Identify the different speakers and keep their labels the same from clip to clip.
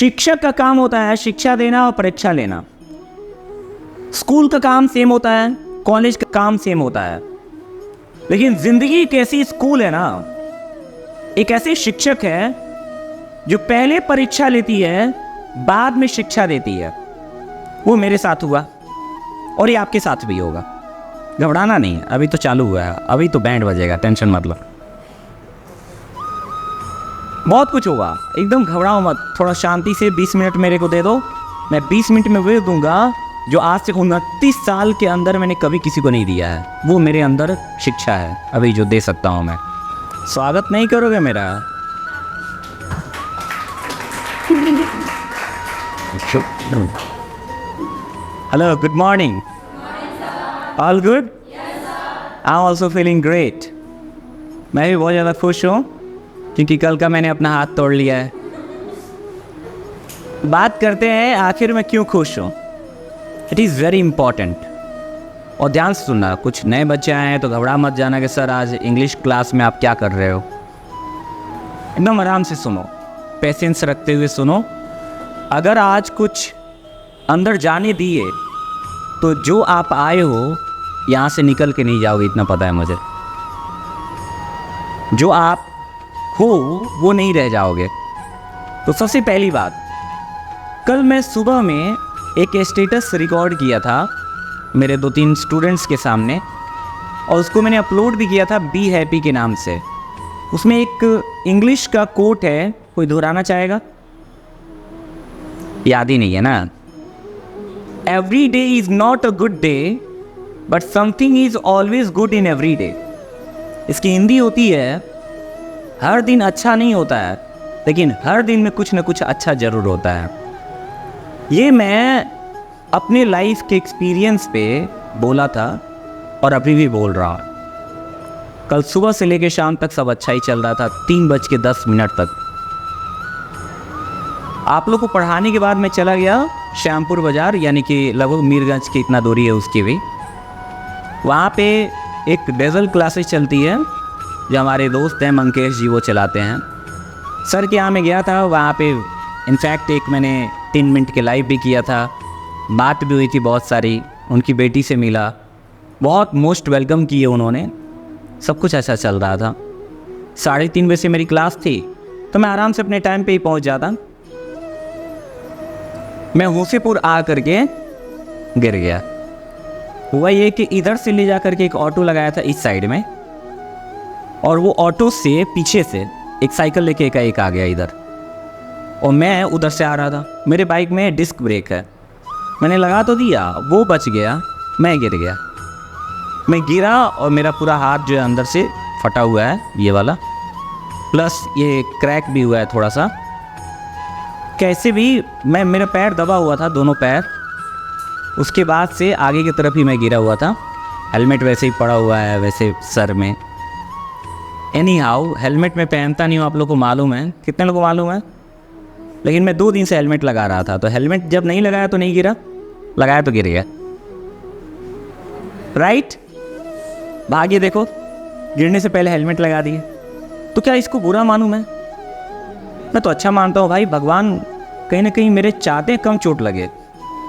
Speaker 1: शिक्षक का काम होता है शिक्षा देना और परीक्षा लेना। स्कूल का काम सेम होता है, कॉलेज का काम सेम होता है, लेकिन जिंदगी एक ऐसी स्कूल है ना, एक ऐसे शिक्षक है जो पहले परीक्षा लेती है, बाद में शिक्षा देती है। वो मेरे साथ हुआ और ये आपके साथ भी होगा। घबराना नहीं है, अभी तो चालू हुआ है, अभी तो बैंड बजेगा, टेंशन मत लो। बहुत कुछ होगा, एकदम घबराओ मत। थोड़ा शांति से 20 मिनट मेरे को दे दो, मैं 20 मिनट में वो दूंगा जो आज से 29 साल के अंदर मैंने कभी किसी को नहीं दिया है। वो मेरे अंदर शिक्षा है अभी जो दे सकता हूँ मैं। स्वागत नहीं करोगे मेरा? Hello, good morning. All good? I am also feeling great. मैं भी बहुत ज़्यादा खुश हूँ क्योंकि कल का मैंने अपना हाथ तोड़ लिया है। बात करते हैं आखिर मैं क्यों खुश हूँ। It is very important. और ध्यान से सुनना, कुछ नए बच्चे आए हैं तो घबरा मत जाना कि सर आज इंग्लिश क्लास में आप क्या कर रहे हो। एकदम आराम से सुनो, पेशेंस रखते हुए सुनो। अगर आज कुछ अंदर जाने दिए तो जो आप आए हो यहाँ से निकल के नहीं जाओगे, इतना पता है मुझे। जो आप हो वो नहीं रह जाओगे। तो सबसे पहली बात, कल मैं सुबह में एक स्टेटस रिकॉर्ड किया था मेरे 2-3 स्टूडेंट्स के सामने और उसको मैंने अपलोड भी किया था बी हैप्पी के नाम से। उसमें एक इंग्लिश का कोट है, कोई दोहराना चाहेगा? याद ही नहीं है ना? Every day is not a good day but something is always good in every day. इसकी हिंदी होती है, हर दिन अच्छा नहीं होता है लेकिन हर दिन में कुछ ना कुछ अच्छा ज़रूर होता है। ये मैं अपने लाइफ के एक्सपीरियंस पे बोला था और अभी भी बोल रहा हूँ। कल सुबह से लेकर शाम तक सब अच्छा ही चल रहा था, 3:10 तक। आप लोग को पढ़ाने के बाद मैं चला गया श्यामपुर बाज़ार, यानी कि लगभग मीरगंज की इतना दूरी है उसकी भी। वहाँ पे एक डेजल क्लासेस चलती है जो हमारे दोस्त हैं मंकेश जी, वो चलाते हैं। सर के यहाँ मैं गया था, वहाँ पे इनफैक्ट एक मैंने 3 मिनट के लाइव भी किया था, बात भी हुई थी बहुत सारी। उनकी बेटी से मिला, बहुत मोस्ट वेलकम किए उन्होंने, सब कुछ अच्छा चल रहा था। 3:30 बजे से मेरी क्लास थी तो मैं आराम से अपने टाइम पे ही पहुँच जाता। मैं होसेपुर आ करके गिर गया। हुआ ये कि इधर से ले जा करके एक ऑटो लगाया था इस साइड में, और वो ऑटो से पीछे से एक साइकिल लेके एक आ गया इधर, और मैं उधर से आ रहा था। मेरे बाइक में डिस्क ब्रेक है, मैंने लगा तो दिया, वो बच गया, मैं गिर गया। मैं गिरा और मेरा पूरा हाथ जो है अंदर से फटा हुआ है, ये वाला, प्लस ये क्रैक भी हुआ है थोड़ा सा। कैसे भी मेरा पैर दबा हुआ था, दोनों पैर। उसके बाद से आगे की तरफ ही मैं गिरा हुआ था। हेलमेट वैसे ही पड़ा हुआ है वैसे सर में। एनी हाउ, हेलमेट में पहनता नहीं हूँ, आप लोग को मालूम है, कितने लोगों को मालूम है। लेकिन मैं 2 दिन से हेलमेट लगा रहा था, तो हेलमेट जब नहीं लगाया तो नहीं गिरा, लगाया तो गिर गया। राइट? भाग्य देखो, गिरने से पहले हेलमेट लगा दिए। तो क्या इसको बुरा मानूं मैं तो अच्छा मानता हूँ भाई। भगवान कहीं ना कहीं मेरे चाहते कम चोट लगे,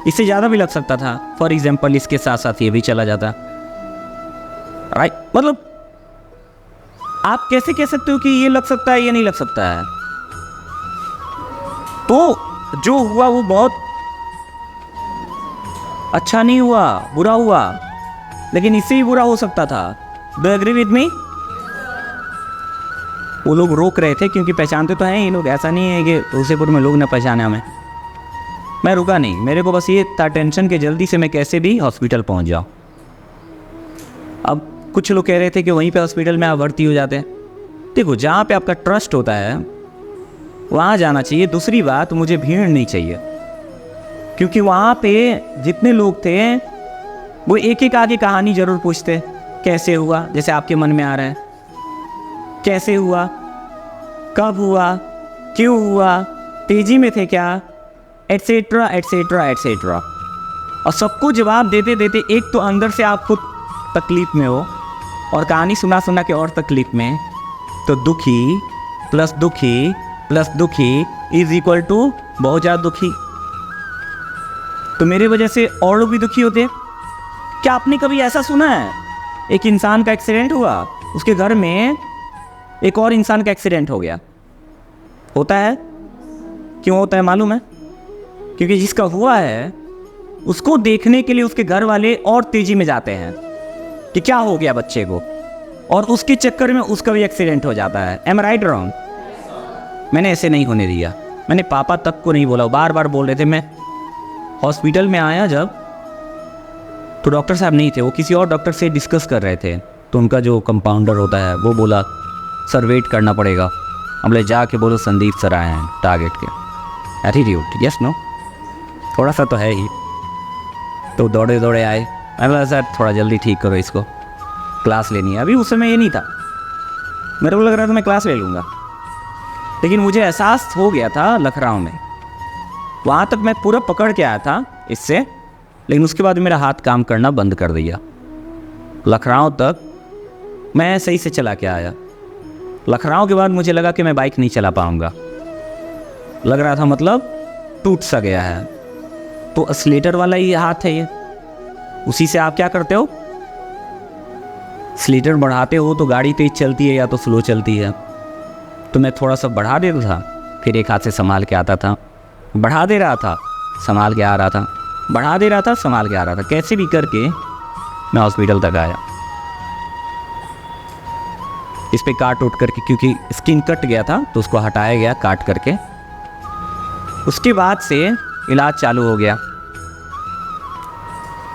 Speaker 1: इससे ज़्यादा भी लग सकता था। फॉर एग्जाम्पल इसके साथ साथ ये भी चला जाता। राइट? मतलब आप कैसे कह सकते हो कि ये लग सकता है, ये नहीं लग सकता है? तो जो हुआ वो बहुत अच्छा नहीं हुआ, बुरा हुआ, लेकिन इससे भी बुरा हो सकता था। Do you agree with me? वो लोग रोक रहे थे क्योंकि पहचानते तो हैं ये लोग, ऐसा नहीं है कि होसेपुर में लोग ना पहचाने हमें। मैं रुका नहीं, मेरे को बस ये था टेंशन कि जल्दी से मैं कैसे भी हॉस्पिटल पहुंच जाऊं। अब कुछ लोग कह रहे थे कि वहीं पे हॉस्पिटल में आप भर्ती हो जाते हैं। देखो, जहाँ पे आपका ट्रस्ट होता है वहाँ जाना चाहिए। दूसरी बात, मुझे भीड़ नहीं चाहिए, क्योंकि वहाँ पे जितने लोग थे वो एक एक आगे कहानी ज़रूर पूछते। कैसे हुआ, जैसे आपके मन में आ रहा है, कैसे हुआ, कब हुआ, क्यों हुआ, तेजी में थे क्या, एट्सेट्रा एट्सेट्रा एट्सेट्रा। और सबको जवाब देते देते एक तो अंदर से आप खुद तकलीफ़ में हो और कहानी सुना सुना के और तकलीफ़ में, तो दुखी प्लस दुखी इज इक्वल टू बहुत ज़्यादा दुखी। तो मेरी वजह से और लोग भी दुखी होते हैं। क्या आपने कभी ऐसा सुना है, एक इंसान का एक्सीडेंट हुआ, उसके घर में एक और इंसान का एक्सीडेंट हो गया? होता है। क्यों होता है मालूम है? क्योंकि जिसका हुआ है उसको देखने के लिए उसके घर वाले और तेजी में जाते हैं कि क्या हो गया बच्चे को, और उसके चक्कर में उसका भी एक्सीडेंट हो जाता है। Am right wrong? मैंने ऐसे नहीं होने दिया। मैंने पापा तक को नहीं बोला, बार बार बोल रहे थे। मैं हॉस्पिटल में आया जब, तो डॉक्टर साहब नहीं थे, वो किसी और डॉक्टर से डिस्कस कर रहे थे। तो उनका जो कंपाउंडर होता है वो बोला सर वेट करना पड़ेगा। हम बोले जाके बोलो संदीप सर आए हैं टारगेट के। एटीट्यूड यस नो थोड़ा सा तो है ही। तो दौड़े दौड़े आए। मैं बोला सर थोड़ा जल्दी ठीक करो इसको, क्लास लेनी है। अभी उस समय ये नहीं था, मेरे को लग रहा था मैं क्लास ले लूँगा, लेकिन मुझे एहसास हो गया था लखनऊ में। वहाँ तक मैं पूरा पकड़ के आया था इससे, लेकिन उसके बाद मेरा हाथ काम करना बंद कर दिया। लखनऊ तक मैं सही से चला के आया। लखनऊ के बाद मुझे लगा कि मैं बाइक नहीं चला पाऊँगा। लग रहा था मतलब टूट सा गया है। तो एक्सीलेटर वाला ही हाथ है ये, उसी से आप क्या करते हो, एक्सीलेटर बढ़ाते हो तो गाड़ी तेज चलती है या तो स्लो चलती है। तो मैं थोड़ा सा बढ़ा देता था, फिर एक हाथ से संभाल के आता था, बढ़ा दे रहा था, संभाल के आ रहा था, बढ़ा दे रहा था, संभाल के आ रहा था। कैसे भी करके मैं हॉस्पिटल तक आया। इस पे काट उठ करके, क्योंकि स्किन कट गया था तो उसको हटाया गया काट करके। उसके बाद से इलाज चालू हो गया।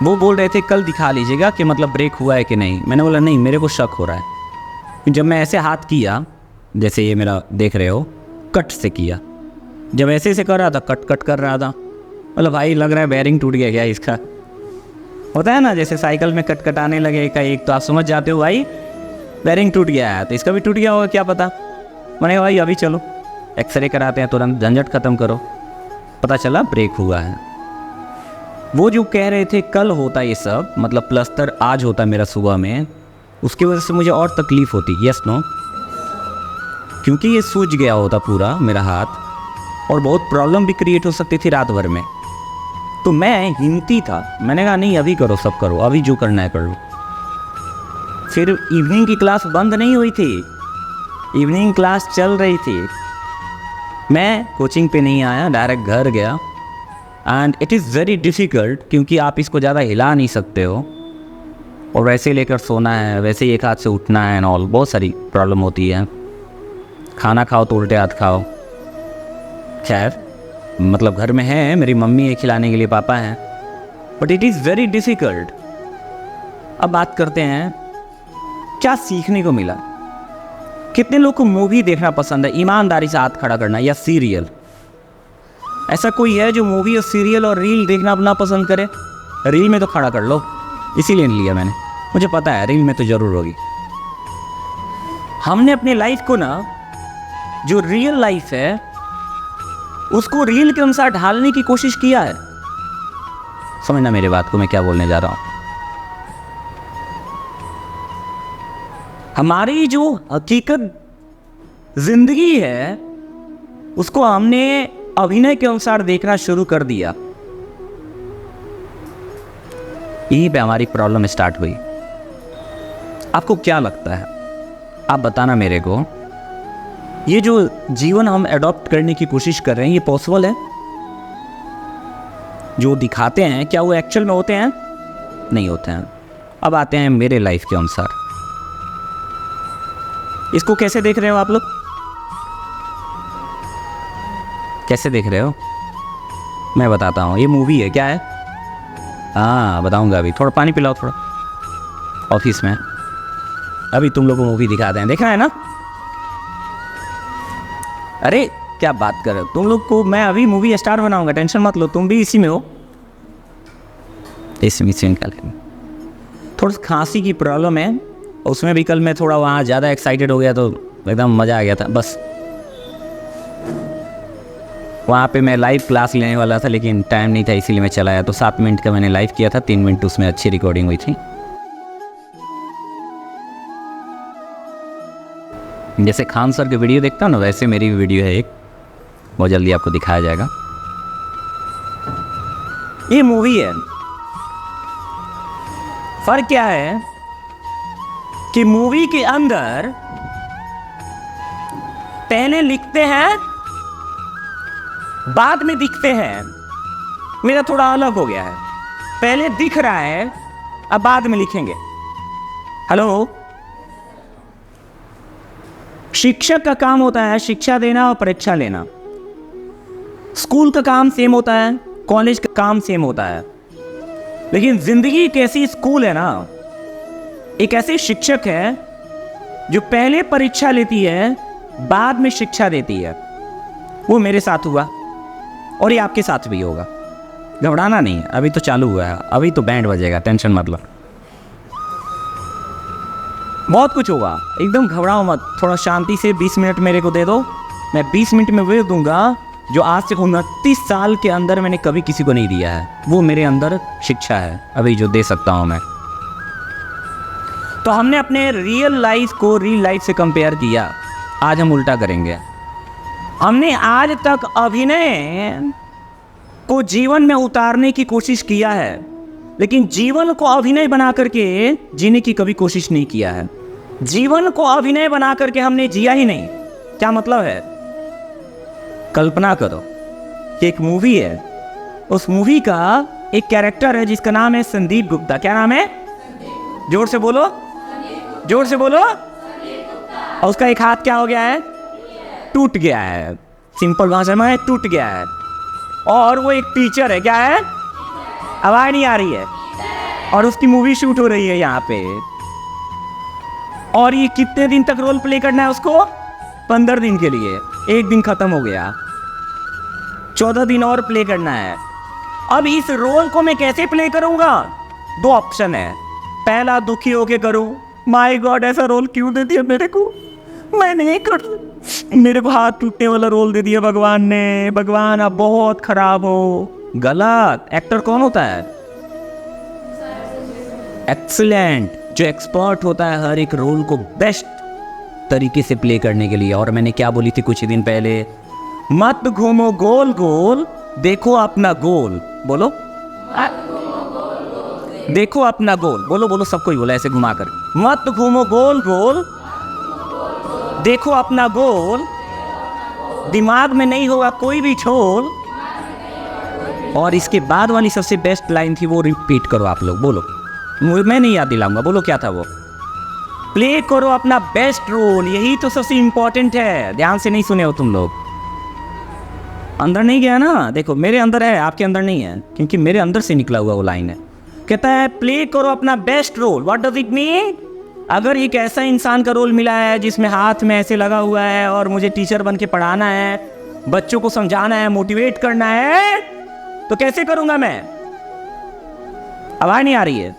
Speaker 1: वो बोल रहे थे कल दिखा लीजिएगा कि मतलब ब्रेक हुआ है कि नहीं। मैंने बोला नहीं, मेरे को शक हो रहा है। जब मैं ऐसे हाथ किया, जैसे ये मेरा देख रहे हो, कट से किया। जब ऐसे से कर रहा था, कट कट कर रहा था। मतलब भाई लग रहा है बेयरिंग टूट गया क्या इसका। होता है ना जैसे साइकिल में कट कटाने लगे का एक, तो आप समझ जाते हो भाई बेयरिंग टूट गया है, तो इसका भी टूट गया होगा, क्या पता। मैंने भाई अभी चलो एक्सरे कराते हैं, तुरंत झंझट ख़त्म करो। पता चला ब्रेक हुआ है। वो जो कह रहे थे कल होता ये सब, मतलब प्लस्तर आज होता मेरा सुबह में, उसकी वजह से मुझे और तकलीफ़ होती। यस नो, क्योंकि ये सूज गया होता पूरा मेरा हाथ, और बहुत प्रॉब्लम भी क्रिएट हो सकती थी रात भर में। तो मैं हिम्मती था, मैंने कहा नहीं अभी करो, सब करो, अभी जो करना है कर लो। फिर इवनिंग की क्लास बंद नहीं हुई थी, इवनिंग क्लास चल रही थी। मैं कोचिंग पे नहीं आया, डायरेक्ट घर गया। And it is very difficult, क्योंकि आप इसको ज़्यादा हिला नहीं सकते हो, और वैसे लेकर सोना है, वैसे ही एक हाथ से उठना है एंड ऑल, बहुत सारी प्रॉब्लम होती है। खाना खाओ तो उल्टे हाथ खाओ। खैर मतलब घर में है, मेरी मम्मी है खिलाने के लिए, पापा हैं, but it is very difficult. अब बात करते हैं क्या सीखने को मिला। कितने लोग को मूवी देखना पसंद है, ईमानदारी से हाथ खड़ा करना, या सीरियल? ऐसा कोई है जो मूवी और सीरियल और रील देखना अपना पसंद करे? रील में तो खड़ा कर लो, इसीलिए नहीं लिया मैंने, मुझे पता है रील में तो ज़रूर होगी। हमने अपने लाइफ को ना, जो रियल लाइफ है उसको रील के अनुसार ढालने की कोशिश किया है। समझना मेरे बात को, मैं क्या बोलने जा रहा हूँ। हमारी जो हकीकत जिंदगी है उसको हमने अभिनय के अनुसार देखना शुरू कर दिया। यहीं पे हमारी प्रॉब्लम स्टार्ट हुई। आपको क्या लगता है, आप बताना मेरे को, ये जो जीवन हम एडॉप्ट करने की कोशिश कर रहे हैं ये पॉसिबल है? जो दिखाते हैं क्या वो एक्चुअल में होते हैं? नहीं होते हैं। अब आते हैं मेरे लाइफ के अनुसार। इसको कैसे देख रहे हो आप लोग? कैसे देख रहे हो? मैं बताता हूँ। ये मूवी है, क्या है? हाँ बताऊँगा अभी, थोड़ा पानी पिलाओ थोड़ा। ऑफिस में अभी तुम लोग को मूवी दिखाते हैं, देखा है ना? अरे क्या बात कर रहे हो तुम लोग को, मैं अभी मूवी स्टार बनाऊंगा, टेंशन मत लो, तुम भी इसी में हो। इसमें थोड़ा खांसी की प्रॉब्लम है, उसमें भी कल मैं थोड़ा वहाँ ज़्यादा एक्साइटेड हो गया तो एकदम मज़ा आ गया था। बस वहाँ पे मैं लाइव क्लास लेने वाला था लेकिन टाइम नहीं था, इसीलिए मैं चला आया। तो 7 मिनट का मैंने लाइव किया था, 3 मिनट उसमें अच्छी रिकॉर्डिंग हुई थी। जैसे खान सर की वीडियो देखता हूँ ना, वैसे मेरी भी वीडियो है एक, बहुत जल्दी आपको दिखाया जाएगा। ये मूवी है। फर्क क्या है कि मूवी के अंदर पहले लिखते हैं, बाद में दिखते हैं। मेरा थोड़ा अलग हो गया है, पहले दिख रहा है, अब बाद में लिखेंगे। हेलो, शिक्षक का काम होता है शिक्षा देना और परीक्षा लेना। स्कूल का काम सेम होता है, कॉलेज का काम सेम होता है, लेकिन जिंदगी एक ऐसी स्कूल है ना, एक ऐसे शिक्षक है जो पहले परीक्षा लेती है, बाद में शिक्षा देती है। वो मेरे साथ हुआ और ये आपके साथ भी होगा। घबराना नहीं है, अभी तो चालू हुआ है, अभी तो बैंड बजेगा, टेंशन मत लो। बहुत कुछ होगा, एकदम घबराओ मत। थोड़ा शांति से 20 मिनट मेरे को दे दो, मैं 20 मिनट में वो दूंगा जो आज से 29 साल के अंदर मैंने कभी किसी को नहीं दिया है। वो मेरे अंदर शिक्षा है अभी जो दे सकता हूँ मैं। तो हमने अपने रियल लाइफ को रियल लाइफ से कंपेयर किया, आज हम उल्टा करेंगे। हमने आज तक अभिनय को जीवन में उतारने की कोशिश किया है, लेकिन जीवन को अभिनय बना करके जीने की कभी कोशिश नहीं किया है। जीवन को अभिनय बना करके हमने जिया ही नहीं। क्या मतलब है? कल्पना करो कि एक मूवी है, उस मूवी का एक कैरेक्टर है जिसका नाम है संदीप गुप्ता। क्या नाम है? जोर से बोलो, जोर से बोलो। और उसका एक हाथ क्या हो गया है? टूट गया है। सिंपल भाषा में टूट गया है। और वो एक टीचर है। क्या है? आवाज नहीं आ रही है। और उसकी मूवी शूट हो रही है यहाँ पे। और ये कितने दिन तक रोल प्ले करना है उसको? 15 दिन के लिए। एक दिन खत्म हो गया, 14 दिन और प्ले करना है। अब इस रोल को मैं कैसे प्ले करूंगा? 2 ऑप्शन है। पहला, दुखी होके करूं, माय गॉड ऐसा रोल क्यों दे दिया मेरे को, मैं नहीं कर, मेरे को हाथ टूटने वाला रोल दे दिया भगवान ने, भगवान आप बहुत खराब हो। गलत। एक्टर कौन होता है? एक्सीलेंट, जो एक्सपर्ट होता है हर एक रोल को बेस्ट तरीके से प्ले करने के लिए। और मैंने क्या बोली थी कुछ ही दिन पहले? मत घूमो गोल गोल, देखो अपना गोल। बोलो, देखो अपना गोल। बोलो बोलो, सबको ही बोला ऐसे घुमा कर। मत घूमो गोल गोल, देखो अपना गोल, दिमाग में नहीं होगा कोई भी छोल। और इसके बाद वाली सबसे बेस्ट लाइन थी, वो रिपीट करो आप लोग। बोलो, मैं नहीं याद दिलाऊंगा। बोलो क्या था वो? प्ले करो अपना बेस्ट रोल। यही तो सबसे इंपॉर्टेंट है। ध्यान से नहीं सुने हो तुम लोग। अंदर नहीं गया ना? देखो मेरे अंदर है, आपके अंदर नहीं है, क्योंकि मेरे अंदर से निकला हुआ वो लाइन है। कहता है प्ले करो अपना best role. What does it mean? अगर एक ऐसा इंसान का रोल मिला है जिसमें हाथ में ऐसे लगा हुआ है और मुझे टीचर बन के पढ़ाना है, बच्चों को समझाना है, मोटिवेट करना है, तो कैसे करूंगा मैं? आवाज नहीं आ रही है।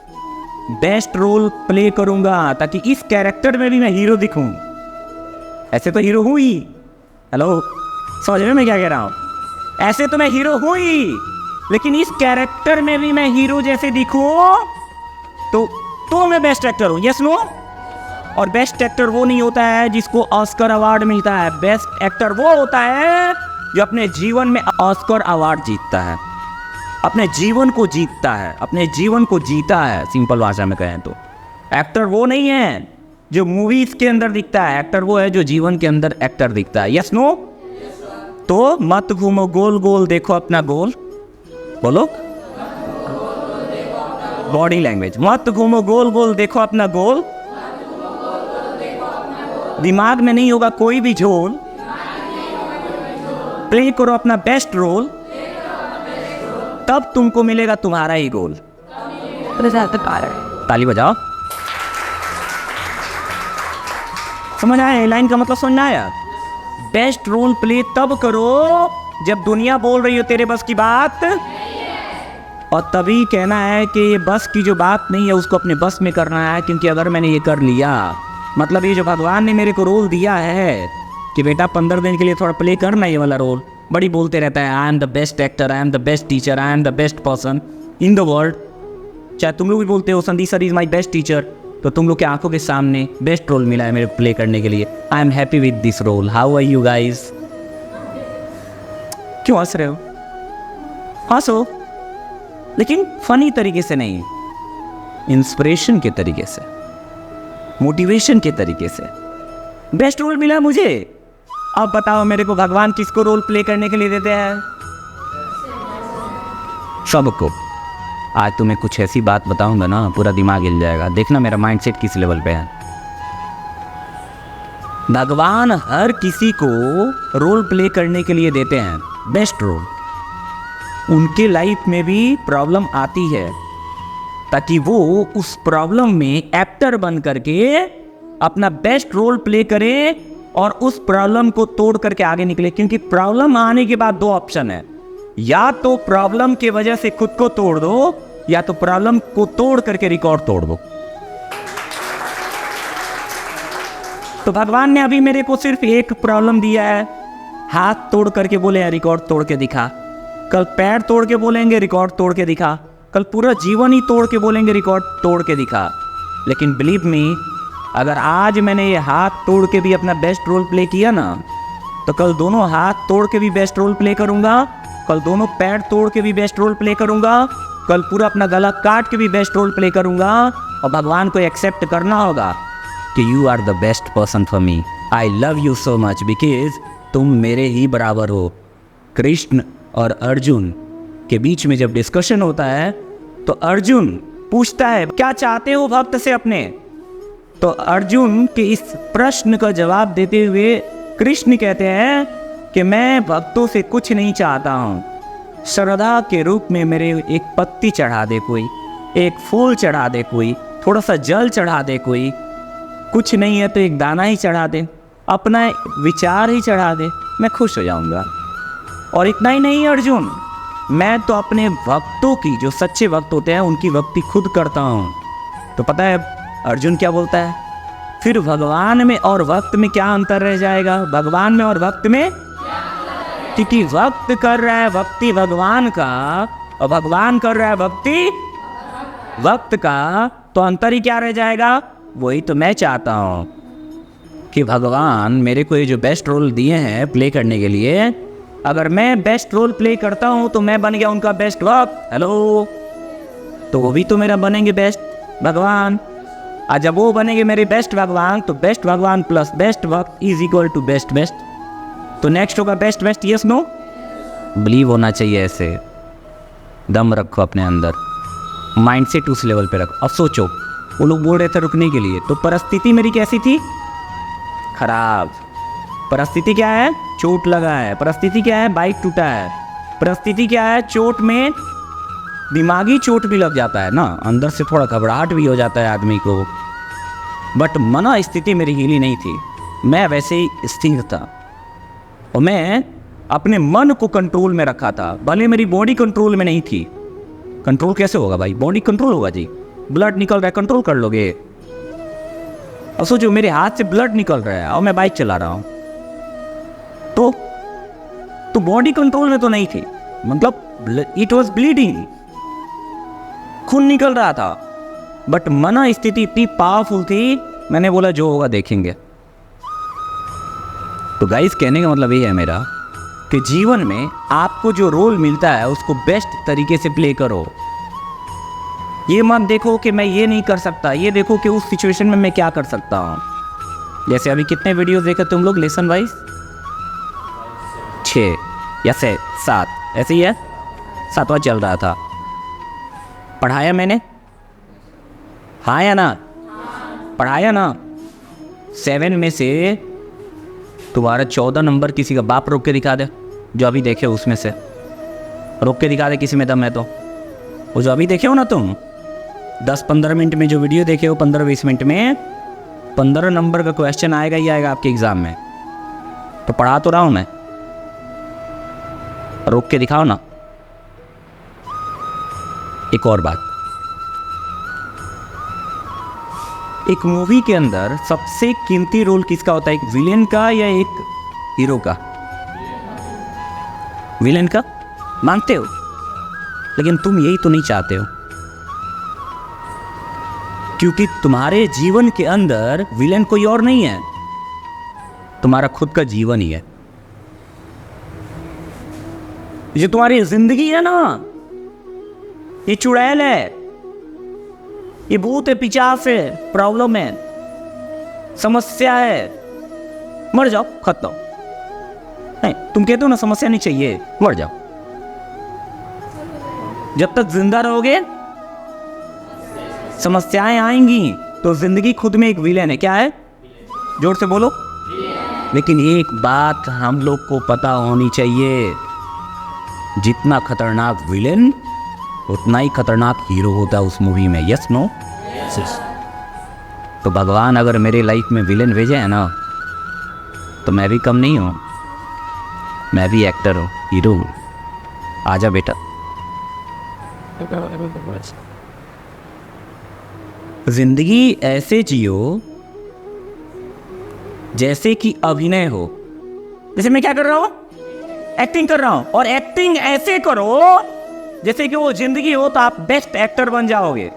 Speaker 1: बेस्ट रोल प्ले करूंगा ताकि इस कैरेक्टर में भी मैं हीरो दिखूं। ऐसे तो हीरो हूं ही। हेलो, समझ में मैं क्या कह रहा हूं? ऐसे तो मैं हीरो हूं ही, लेकिन इस कैरेक्टर में भी मैं हीरो जैसे दिखूं तो मैं बेस्ट एक्टर हूं। Yes no? और बेस्ट एक्टर वो नहीं होता है जिसको ऑस्कर अवार्ड मिलता है। बेस्ट एक्टर वो होता है जो अपने जीवन में ऑस्कर अवार्ड जीतता है, अपने जीवन को जीतता है, अपने जीवन को जीता है। सिंपल भाषा में कहें तो एक्टर वो नहीं है जो मूवीज के अंदर दिखता है, एक्टर वो है जो जीवन के अंदर एक्टर दिखता है। Yes no? तो मत घूमो गोल गोल, देखो अपना गोल। बोलो, बॉडी लैंग्वेज। मत घूमो गोल गोल, देखो अपना गोल, दिमाग में नहीं होगा कोई भी झोल, प्ले करो अपना बेस्ट रोल, तब तुमको मिलेगा तुम्हारा ही गोल। ताली बजाओ। समझ आया? लाइन का मतलब समझ आया? बेस्ट रोल प्ले तब करो जब दुनिया बोल रही हो तेरे बस की बात, और तभी कहना है कि ये बस की जो बात नहीं है उसको अपने बस में करना है। क्योंकि अगर मैंने ये कर लिया, मतलब ये जो भगवान ने मेरे को रोल दिया है कि बेटा 15 दिन के लिए थोड़ा प्ले करना ये वाला रोल, बड़ी बोलते रहता है I am the best actor, I am the best teacher, I am the best person in the world. चाहे तुम लोग भी बोलते हो Sandeep sir is my best teacher, तो तुम लोग के आंखों के सामने बेस्ट रोल मिला है मेरे प्ले करने के लिए। I am happy with this role. How are you guys? क्यों हंस रहे हो? हंसो, लेकिन फनी तरीके से नहीं, इंस्पिरेशन के तरीके से, मोटिवेशन के तरीके से। बेस्ट रोल मिला मुझे। अब बताओ मेरे को भगवान किसको रोल प्ले करने के लिए देते हैं? सबको। आज तुम्हें कुछ ऐसी बात बताऊंगा ना, पूरा दिमाग हिल जाएगा। देखना मेरा माइंडसेट किस लेवल पे है। भगवान हर किसी को रोल प्ले करने के लिए देते हैं, बेस्ट रोल। उनके लाइफ में भी प्रॉब्लम आती है, ताकि वो उस प्रॉब्लम में एक्टर बन करके अपना बेस्ट रोल प्ले करे और उस प्रॉब्लम को तोड़ करके आगे निकले। क्योंकि प्रॉब्लम आने के बाद दो ऑप्शन है, या तो प्रॉब्लम की वजह से खुद को तोड़ दो, या तो प्रॉब्लम को तोड़ करके रिकॉर्ड तोड़ दो। तो भगवान ने अभी मेरे को सिर्फ एक प्रॉब्लम दिया है, हाथ तोड़ करके बोले रिकॉर्ड तोड़ के दिखा। कल पैर तोड़ के बोलेंगे रिकॉर्ड तोड़ के दिखा। कल पूरा जीवन ही तोड़ के बोलेंगे रिकॉर्ड तोड़ के दिखा। लेकिन बिलीव मी, अगर आज मैंने ये हाथ तोड़ के भी अपना बेस्ट रोल प्ले किया ना, तो कल दोनों हाथ तोड़ के भी बेस्ट रोल प्ले करूंगा, कल दोनों पैर तोड़ के भी बेस्ट रोल प्ले करूंगा, कल पूरा अपना गला काट के भी बेस्ट रोल प्ले करूंगा। और भगवान को एक्सेप्ट करना होगा कि you are the best person for me, I love you so much, because तुम मेरे ही बराबर हो। कृष्ण और अर्जुन के बीच में जब डिस्कशन होता है तो अर्जुन पूछता है क्या चाहते हो भक्त से अपने? तो अर्जुन के इस प्रश्न का जवाब देते हुए कृष्ण कहते हैं कि मैं भक्तों से कुछ नहीं चाहता हूँ, श्रद्धा के रूप में मेरे एक पत्ती चढ़ा दे कोई, एक फूल चढ़ा दे कोई, थोड़ा सा जल चढ़ा दे कोई, कुछ नहीं है तो एक दाना ही चढ़ा दे, अपना विचार ही चढ़ा दे, मैं खुश हो जाऊंगा। और इतना ही नहीं अर्जुन, मैं तो अपने भक्तों की, जो सच्चे भक्त होते हैं उनकी भक्ति खुद करता हूँ। तो पता है अर्जुन क्या बोलता है? फिर भगवान में और भक्त में क्या अंतर रह जाएगा? भगवान में और भक्त में, क्योंकि भक्त कर रहा है भक्ति भगवान का और भगवान कर रहा है भक्ति भक्त का, तो अंतर ही क्या रह जाएगा? वही तो मैं चाहता हूँ कि भगवान मेरे को ये जो बेस्ट रोल दिए हैं प्ले करने के लिए, अगर मैं बेस्ट रोल प्ले करता हूँ तो मैं बन गया उनका बेस्ट भक्त। हेलो, तो वो भी तो मेरा बनेंगे बेस्ट भगवान। और जब वो बनेंगे मेरे बेस्ट भगवान, तो बेस्ट भगवान प्लस बेस्ट भक्त is equal to best best. तो नेक्स्ट होगा best best, yes no? Believe होना चाहिए ऐसे, दम रखो अपने अंदर, माइंडसेट उस लेवल पे रखो। अब सोचो, वो लोग बोल रहे थे रुकने के लिए, तो परिस्थिति मेरी कैसी थी? खराब। परिस्थिति क्या है? चोट लगा है। परिस्थिति क्या है? बाइक टूटा है। परिस्थिति क्या है? चोट में दिमागी चोट भी लग जाता है ना, अंदर से थोड़ा घबराहट भी हो जाता है आदमी को। बट मना स्थिति मेरी हिली नहीं थी, मैं वैसे ही स्थिर था और मैं अपने मन को कंट्रोल में रखा था, भले मेरी बॉडी कंट्रोल में नहीं थी। कंट्रोल कैसे होगा भाई? बॉडी कंट्रोल होगा जी, ब्लड निकल रहा है, कंट्रोल कर लोगे? और सोचो मेरे हाथ से ब्लड निकल रहा है और मैं बाइक चला रहा हूँ, तो बॉडी कंट्रोल में तो नहीं थी, मतलब इट वॉज ब्लीडिंग, खून निकल रहा था। बट मना स्थिति इतनी पावरफुल थी, मैंने बोला जो होगा देखेंगे। तो गाइस, कहने का मतलब ये है मेरा कि जीवन में आपको जो रोल मिलता है उसको बेस्ट तरीके से प्ले करो। ये मत देखो कि मैं ये नहीं कर सकता, ये देखो कि उस सिचुएशन में मैं क्या कर सकता हूँ। जैसे अभी कितने वीडियोस देखे तुम लोग लेसन वाइज? 6 या 7, ऐसे ही है, 7वां चल रहा था। पढ़ाया मैंने? हाँ या ना? पढ़ाया ना? 7 में से तुम्हारा 14 नंबर किसी का बाप रोक के दिखा दे, जो अभी देखे उसमें से रोक के दिखा दे, किसी में दम है तो। वो जो अभी देखे हो ना तुम, 10-15 मिनट में जो वीडियो देखे हो, 15-20 मिनट में 15 नंबर का क्वेश्चन आएगा ही आएगा आपके एग्जाम में। तो पढ़ा तो रहा हूँ मैं, रोक के दिखाओ ना। एक और बात, एक मूवी के अंदर सबसे कीमती रोल किसका होता है? एक विलेन का या एक हीरो का? विलेन का मानते हो, लेकिन तुम यही तो नहीं चाहते हो, क्योंकि तुम्हारे जीवन के अंदर विलेन कोई और नहीं है, तुम्हारा खुद का जीवन ही है। ये तुम्हारी जिंदगी है ना, ये चुड़ैल है, ये भूत है, पिशाच है, प्रॉब्लम है, समस्या है, मर जाओ, खत्म। नहीं, तुम कहते हो ना समस्या नहीं चाहिए, मर जाओ। जब तक जिंदा रहोगे समस्याएं आएंगी। तो जिंदगी खुद में एक विलेन है। क्या है? जोर से बोलो। लेकिन एक बात हम लोग को पता होनी चाहिए, जितना खतरनाक विलेन उतना ही खतरनाक हीरो होता है उस मूवी में। Yes no? तो भगवान अगर मेरे लाइफ में विलेन भेजे है ना, तो मैं भी कम नहीं हूँ, मैं भी एक्टर हूँ, हीरो हूँ। आजा बेटा। जिंदगी ऐसे जियो जैसे कि अभिनय हो। जैसे मैं क्या कर रहा हूं? एक्टिंग कर रहा हूं। और एक्टिंग ऐसे करो जैसे कि वो जिंदगी हो, तो आप बेस्ट एक्टर बन जाओगे।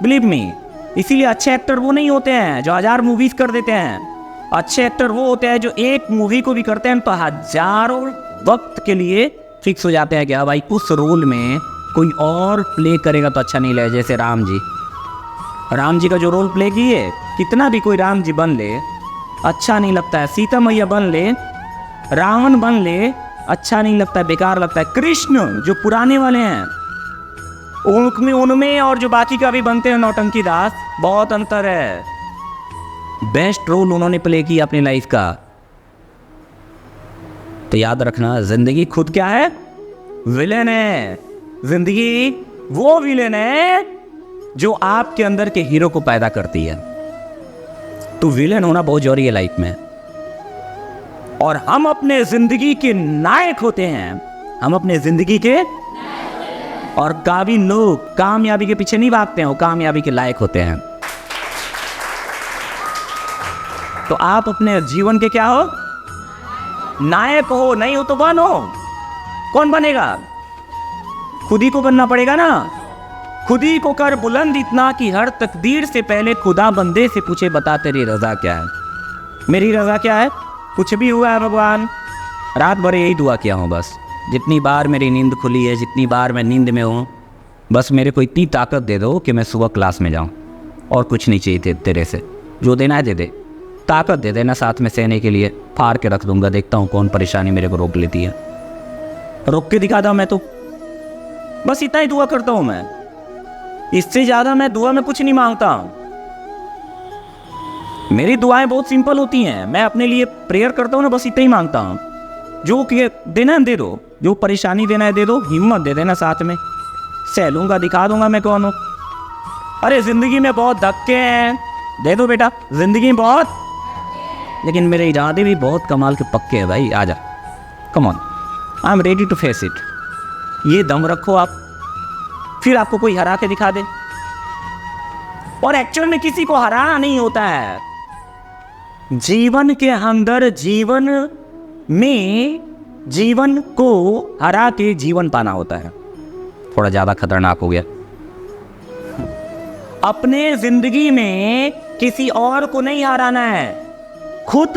Speaker 1: Believe me. इसीलिए अच्छे एक्टर वो नहीं होते हैं जो 1000 मूवीज कर देते हैं। अच्छे एक्टर वो होते हैं जो एक मूवी को भी करते हैं तो हजारों वक्त के लिए फिक्स हो जाते हैं कि भाई उस रोल में कोई और प्ले करेगा तो अच्छा नहीं लगेगा। जैसे राम जी का जो रोल प्ले किए, कितना भी कोई राम जी बन ले अच्छा नहीं लगता है। सीता मैया बन ले, रावण बन ले, अच्छा नहीं लगता है, बेकार लगता है। कृष्ण जो पुराने वाले हैं उनमें और जो बाकी का भी बनते हैं नौटंकी दास, बहुत अंतर है। बेस्ट रोल उन्होंने प्ले किया अपनी लाइफ का। तो याद रखना, जिंदगी खुद क्या है? विलेन है। जिंदगी वो विलेन है जो आपके अंदर के हीरो को पैदा करती है। तो विलेन होना बहुत जरूरी है लाइफ में। और हम अपने जिंदगी के नायक होते हैं। हम अपने जिंदगी के, और काबिल लोग कामयाबी के पीछे नहीं भागते हैं, वो कामयाबी के लायक होते हैं। तो आप अपने जीवन के क्या हो? नायक हो। नहीं हो तो बनो। कौन बनेगा? खुद ही को बनना पड़ेगा ना। खुद ही को कर बुलंद इतना कि हर तकदीर से पहले खुदा बंदे से पूछे, बता तेरी रजा क्या है? मेरी रजा क्या है? कुछ भी हुआ है भगवान, रात भर यही दुआ किया हूँ बस। जितनी बार मेरी नींद खुली है, जितनी बार मैं नींद में हूँ, बस मेरे को इतनी ताकत दे दो कि मैं सुबह क्लास में जाऊँ। और कुछ नहीं चाहिए तेरे से, जो देना है दे दे। ताकत दे देना साथ में सहने के लिए। फाड़ के रख दूंगा, देखता हूँ कौन परेशानी मेरे को रोक लेती है, रोक के दिखाता हूँ मैं तो। बस इतना ही दुआ करता हूँ मैं। इससे ज़्यादा मैं दुआ में कुछ नहीं मांगता हूँ। मेरी दुआएं बहुत सिंपल होती हैं। मैं अपने लिए प्रेयर करता हूँ ना, बस इतना ही मांगता हूँ। जो देना है दे दो, जो परेशानी देना है दे दो, हिम्मत दे देना साथ में। सह लूँगा, दिखा दूंगा मैं कौन हूँ। अरे ज़िंदगी में बहुत धक्के हैं, दे दो बेटा। ज़िंदगी में बहुत, लेकिन मेरे इरादे भी बहुत कमाल के पक्के हैं भाई। आजा, come on, I am ready to face it. ये दम रखो आप, फिर आपको कोई हरा के दिखा दे। और एक्चुअल में किसी को हराना नहीं होता है। जीवन के अंदर, जीवन में जीवन को हरा के जीवन पाना होता है। थोड़ा ज़्यादा खतरनाक हो गया। अपने जिंदगी में किसी और को नहीं हराना है, खुद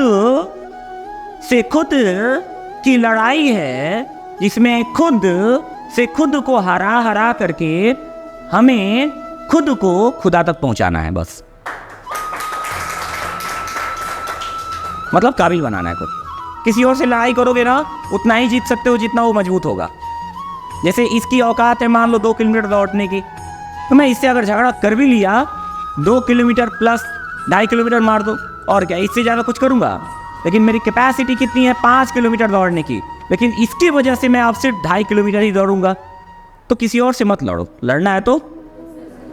Speaker 1: से खुद की लड़ाई है, जिसमें खुद से खुद को हरा करके हमें खुद को खुदा तक पहुंचाना है बस। मतलब काबिल बनाना है खुद। किसी और से लड़ाई करोगे ना, उतना ही जीत सकते हो जितना वो मजबूत होगा। जैसे इसकी औकात है मान लो 2 किलोमीटर दौड़ने की, तो मैं इससे अगर झगड़ा कर भी लिया, 2 किलोमीटर प्लस 2.5 किलोमीटर मार दो, और क्या, इससे ज़्यादा कुछ करूँगा। लेकिन मेरी कैपेसिटी कितनी है? 5 किलोमीटर दौड़ने की, लेकिन इसकी वजह से मैं आपसे 2.5 किलोमीटर ही दौड़ूंगा। तो किसी और से मत लड़ो, लड़ना है तो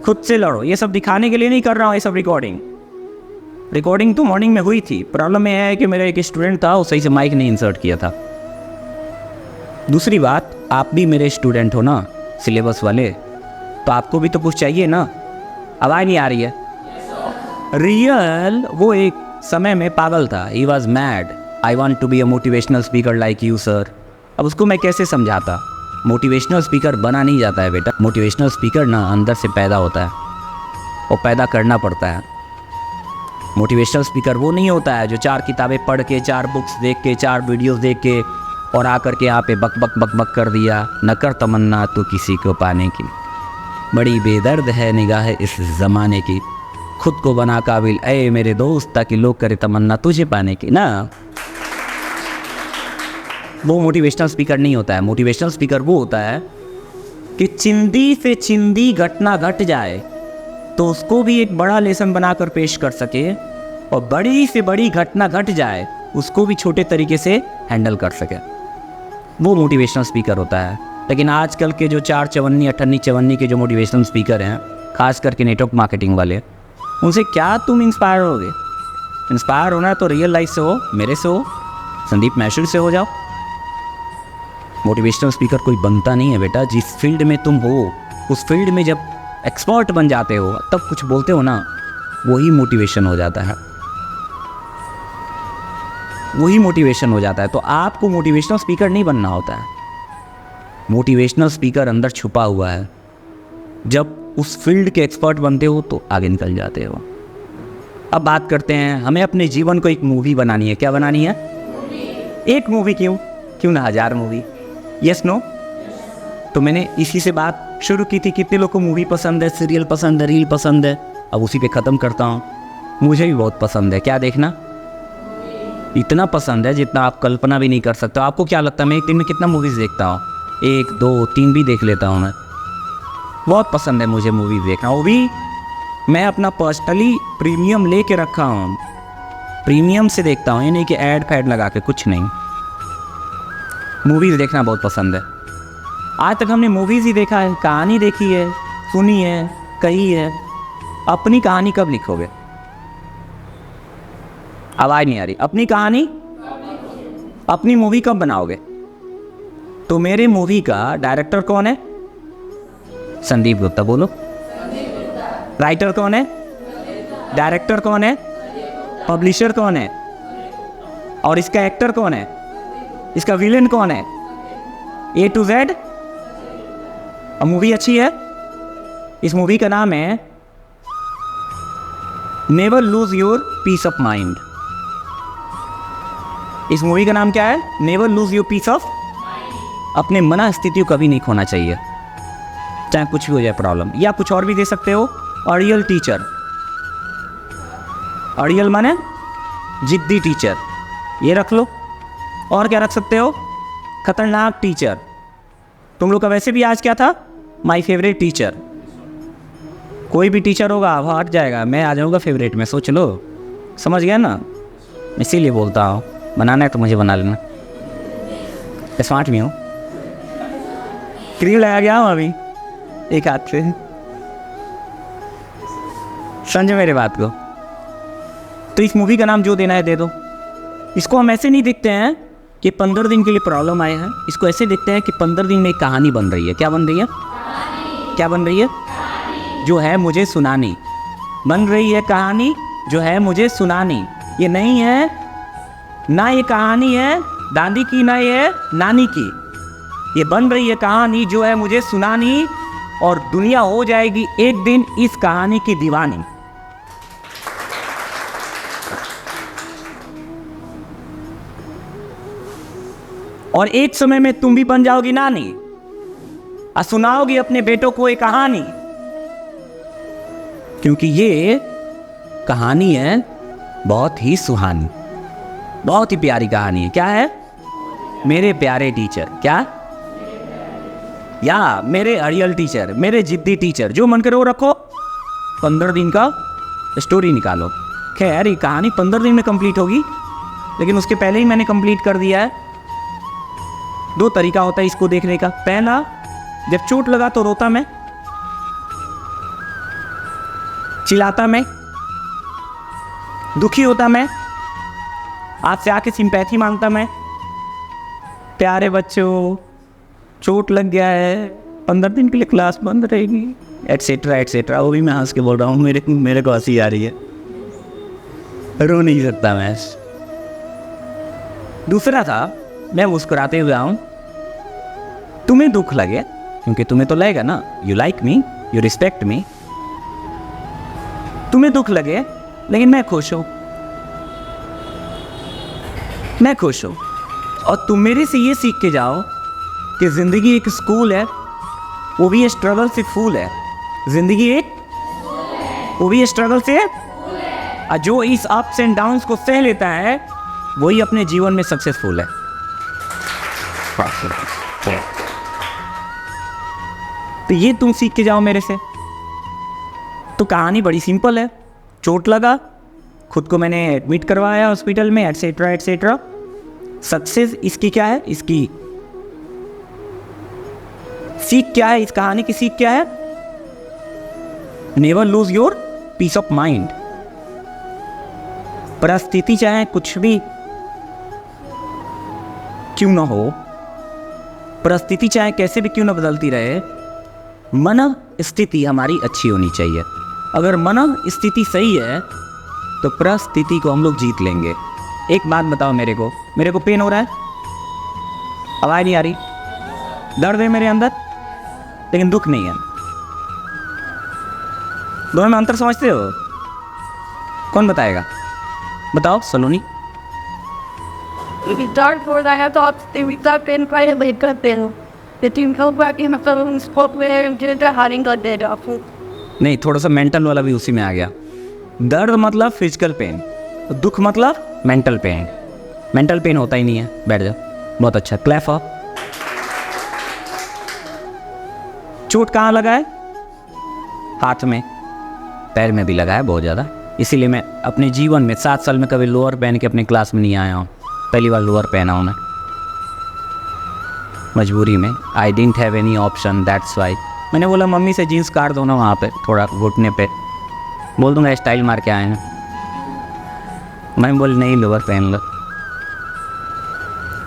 Speaker 1: खुद से लड़ो। ये सब दिखाने के लिए नहीं कर रहा हूँ। ये सब रिकॉर्डिंग तो मॉर्निंग में हुई थी। प्रॉब्लम यह है कि मेरा एक स्टूडेंट था, वो सही से माइक नहीं इंसर्ट किया था। दूसरी बात, आप भी मेरे स्टूडेंट हो ना, सिलेबस वाले, तो आपको भी तो कुछ चाहिए ना। आवाज़ नहीं आ रही है? रियल वो एक समय में पागल था। He was mad. I want to be a motivational speaker like you sir. अब उसको मैं कैसे समझाता? मोटिवेशनल स्पीकर बना नहीं जाता है बेटा। मोटिवेशनल स्पीकर ना अंदर से पैदा होता है, और पैदा करना पड़ता है। मोटिवेशनल स्पीकर वो नहीं होता है जो 4 किताबें पढ़ के, 4 बुक्स देख के, 4 वीडियोस देख के और आकर के यहाँ पे बक बक बक बक कर दिया, न कर तमन्ना तू किसी को पाने की, बड़ी बेदर्द है निगाह इस ज़माने की, खुद को बना काबिल ऐ मेरे दोस्त ताकि लोग करे तमन्ना तुझे पाने की ना। वो मोटिवेशनल स्पीकर नहीं होता है। मोटिवेशनल स्पीकर वो होता है कि चिंदी से चिंदी घटना घट जाए तो उसको भी एक बड़ा लेसन बनाकर पेश कर सके, और बड़ी से बड़ी घटना घट जाए उसको भी छोटे तरीके से हैंडल कर सके, वो मोटिवेशनल स्पीकर होता है। लेकिन आजकल के जो 4 चवन्नी 58 चवन्नी के जो मोटिवेशनल स्पीकर हैं, खास करके नेटवर्क मार्केटिंग वाले, उनसे क्या तुम इंस्पायर होगे? इंस्पायर होना है तो रियल लाइफ से हो, मेरे से हो, संदीप मैशूर से हो जाओ। मोटिवेशनल स्पीकर कोई बनता नहीं है बेटा, जिस फील्ड में तुम हो उस फील्ड में जब एक्सपर्ट बन जाते हो तब कुछ बोलते हो ना, वही मोटिवेशन हो जाता है, वही मोटिवेशन हो जाता है। तो आपको मोटिवेशनल स्पीकर नहीं बनना होता है, मोटिवेशनल स्पीकर अंदर छुपा हुआ है। जब उस फील्ड के एक्सपर्ट बनते हो तो आगे निकल जाते हो। अब बात करते हैं, हमें अपने जीवन को एक मूवी बनानी है। क्या बनानी है? एक मूवी क्यों ना 1000 मूवी? Yes no? तो मैंने इसी से बात शुरू की थी, कितने लोग को मूवी पसंद है, सीरियल पसंद है, रील पसंद है। अब उसी पे ख़त्म करता हूँ। मुझे भी बहुत पसंद है। क्या देखना? इतना पसंद है जितना आप कल्पना भी नहीं कर सकते। आपको क्या लगता है मैं एक दिन में कितना मूवीज़ देखता हूँ? 1, 2, 3 भी देख लेता हूँ मैं। बहुत पसंद है मुझे मूवीज़ देखना। वो भी मैं अपना पर्सनली प्रीमियम ले के रखा हूँ, प्रीमियम से देखता हूँ, ये नहीं कि ऐड फैड लगा के, कुछ नहीं। मूवीज़ देखना बहुत पसंद है। आज तक हमने मूवीज़ ही देखा है, कहानी देखी है, सुनी है, कही है। अपनी कहानी कब लिखोगे? आवाज़ नहीं आ रही। अपनी कहानी, अपनी मूवी कब बनाओगे? तो मेरे मूवी का डायरेक्टर कौन है? संदीप गुप्ता। बोलो। राइटर कौन है? डायरेक्टर कौन है? पब्लिशर कौन है? और इसका एक्टर कौन है? इसका विलेन कौन है? A to Z। अब मूवी अच्छी है। इस मूवी का नाम है never lose your peace of mind. इस मूवी का नाम क्या है? Never lose your peace of. अपने मन स्थिति को कभी नहीं खोना चाहिए, चाहे कुछ भी हो जाए प्रॉब्लम। या कुछ और भी दे सकते हो, अड़ियल टीचर। अड़ियल माने जिद्दी टीचर, ये रख लो। और क्या रख सकते हो? खतरनाक टीचर। तुम लोग का वैसे भी आज क्या था? My favourite teacher. कोई भी टीचर होगा वो हट जाएगा, मैं आ जाऊँगा फेवरेट में। सोच लो, समझ गया ना? इसीलिए बोलता हूँ, बनाना है तो मुझे बना लेना। स्मार्ट भी हूँ, क्रीम लगा गया हूँ अभी एक हाथ से। समझो मेरे बात को। तो इस मूवी का नाम जो देना है दे दो। इसको हम ऐसे नहीं देखते हैं कि 15 दिन के लिए प्रॉब्लम आए हैं, इसको ऐसे देखते हैं कि 15 दिन में एक कहानी बन रही है। क्या बन रही है? क्या बन रही है? जो है मुझे सुनानी। बन रही है कहानी जो है मुझे सुनानी। ये नहीं है ना, ये कहानी है दादी की, ना ये नानी की। ये बन रही है कहानी जो है मुझे सुनानी, और दुनिया हो जाएगी एक दिन इस कहानी की दीवानी। और एक समय में तुम भी बन जाओगी नानी और सुनाओगी अपने बेटों को एक कहानी, क्योंकि ये कहानी है बहुत ही सुहानी, बहुत ही प्यारी कहानी है। क्या है? मेरे प्यारे टीचर। क्या? या मेरे अड़ियल टीचर, मेरे जिद्दी टीचर। जो मन करे वो रखो। 15 दिन का स्टोरी निकालो। खैर ये कहानी 15 दिन में कंप्लीट होगी, लेकिन उसके पहले ही मैंने कंप्लीट कर दिया है। 2 तरीका होता है इसको देखने का। पहला, जब चोट लगा तो रोता मैं, चिल्लाता मैं, दुखी होता मैं, आपसे आके सिंपैथी मांगता मैं। प्यारे बच्चों, चोट लग गया है, 15 दिन के लिए क्लास बंद रहेगी, एटसेट्रा एटसेट्रा। वो भी मैं हंस के बोल रहा हूँ, मेरे को हंसी आ रही है, रो नहीं सकता मैं। दूसरा था, मैं मुस्कुराते हुए आऊँ, तुम्हें दुख लगे, क्योंकि तुम्हें तो लगेगा ना, you like me, you respect मी, तुम्हें दुख लगे लेकिन मैं खुश हूँ, मैं खुश हूँ। और तुम मेरे से ये सीख के जाओ कि ज़िंदगी एक स्कूल है, वो भी स्ट्रगल से फूल है। ज़िंदगी एक वो भी स्ट्रगल से और जो इस अप्स एंड डाउन्स को सह लेता है वही अपने जीवन में सक्सेसफुल है। तो ये तुम सीख के जाओ मेरे से। तो कहानी बड़ी सिंपल है, चोट लगा, खुद को मैंने एडमिट करवाया हॉस्पिटल में, एटसेट्रा एटसेट्रा। सक्सेस इसकी क्या है, इसकी सीख क्या है, इस कहानी की सीख क्या है? Never lose your peace of mind. परिस्थिति चाहे कुछ भी क्यों ना हो, परिस्थिति चाहे कैसे भी क्यों ना बदलती रहे, मन स्थिति हमारी अच्छी होनी चाहिए। अगर मन स्थिति सही है तो परिस्थिति को हम लोग जीत लेंगे। एक बात बताओ मेरे को पेन हो रहा है, आवाज़ नहीं आ रही, दर्द है मेरे अंदर, लेकिन दुख नहीं है। दोनों में अंतर समझते हो? कौन बताएगा? बताओ सलोनी।
Speaker 2: Without for I have thought without pain quite a later pain. The team held back in a film spot where did the hiding got dead off.
Speaker 1: नहीं, थोड़ा सा मेंटल वाला भी उसी में आ गया। दर्द मतलब फिजिकल पेन, दुख मतलब मेंटल पेन। मेंटल पेन होता ही नहीं है। बैठ जाओ, बहुत अच्छा, क्लैप अप। चोट कहाँ लगा है? हाथ में, पैर में भी लगा है बहुत ज़्यादा। इसीलिए मैं अपने जीवन में 7 साल में कभी लोअर पहन के अपने क्लास में नहीं आया हूँ। पहली बार लोअर पहना हूँ मैं, मजबूरी में। I didn't have any option, that's why. मैंने बोला मम्मी से जीन्स काट दो ना वहाँ पे, थोड़ा घुटने पे, बोल दूँगा स्टाइल मार के आए हैं। मैं बोली नहीं, लोअर पहन लो।